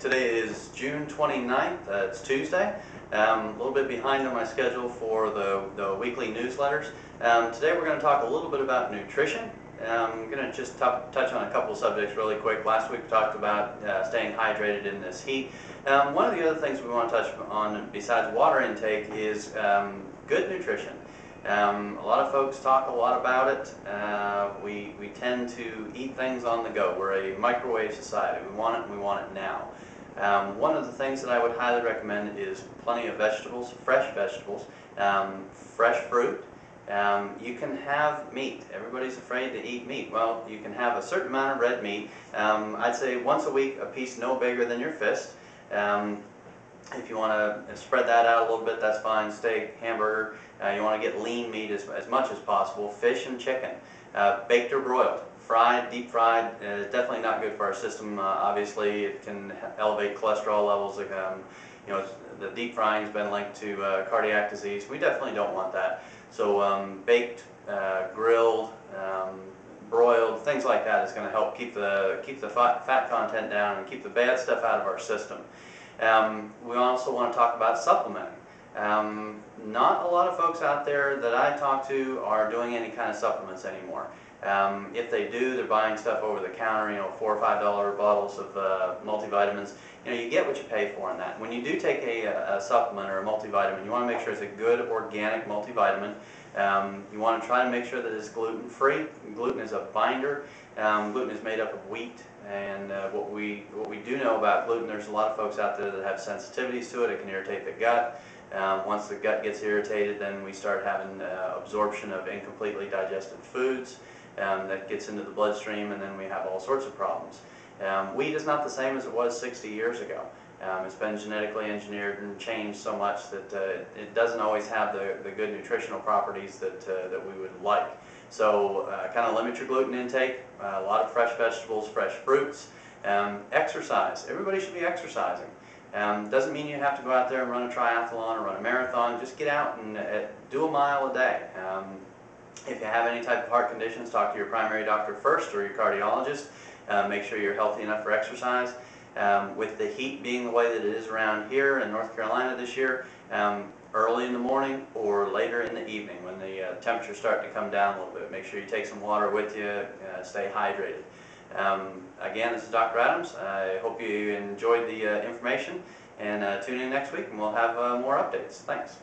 Today is June 29th. It's Tuesday. A little bit behind on my schedule for the weekly newsletters. Today we're going to talk a little bit about nutrition. I'm going to just touch on a couple of subjects really quick. Last week we talked about staying hydrated in this heat. One of the other things we want to touch on besides water intake is good nutrition. A lot of folks talk a lot about it. We tend to eat things on the go. We're a microwave society. We want it and we want it now. One of the things that I would highly recommend is plenty of vegetables, fresh fruit. You can have meat. Everybody's afraid to eat meat. Well, you can have a certain amount of red meat. I'd say once a week, a piece no bigger than your fist. If you want to spread that out a little bit, that's fine. Steak, hamburger. You want to get lean meat as much as possible. Fish and chicken, baked or broiled. Fried, deep fried, definitely not good for our system. Obviously, it can elevate cholesterol levels. The deep frying has been linked to cardiac disease. We definitely don't want that. So baked, grilled, broiled, things like that is going to help keep the fat content down and keep the bad stuff out of our system. We also want to talk about supplementing. Not a lot of folks out there that I talk to are doing any kind of supplements anymore. If they do, they're buying stuff over the counter, $4 or $5 bottles of multivitamins. You get what you pay for in that. When you do take a supplement or a multivitamin, you want to make sure it's a good organic multivitamin. You want to try to make sure that it's gluten-free. Gluten is a binder. Gluten is made up of wheat. And what we do know about gluten, there's a lot of folks out there that have sensitivities to it. It can irritate the gut. Once the gut gets irritated, then we start having absorption of incompletely digested foods. That gets into the bloodstream, and then we have all sorts of problems. Wheat is not the same as it was 60 years ago. It's been genetically engineered and changed so much that it doesn't always have the good nutritional properties that we would like. So kind of limit your gluten intake, a lot of fresh vegetables, fresh fruits. Exercise. Everybody should be exercising. Doesn't mean you have to go out there and run a triathlon or run a marathon. Just get out and do a mile a day. If you have any type of heart conditions, talk to your primary doctor first or your cardiologist. Make sure you're healthy enough for exercise. With the heat being the way that it is around here in North Carolina this year, early in the morning or later in the evening when the temperatures start to come down a little bit. Make sure you take some water with you, stay hydrated. Again, this is Dr. Adams. I hope you enjoyed the information, and tune in next week and we'll have more updates. Thanks.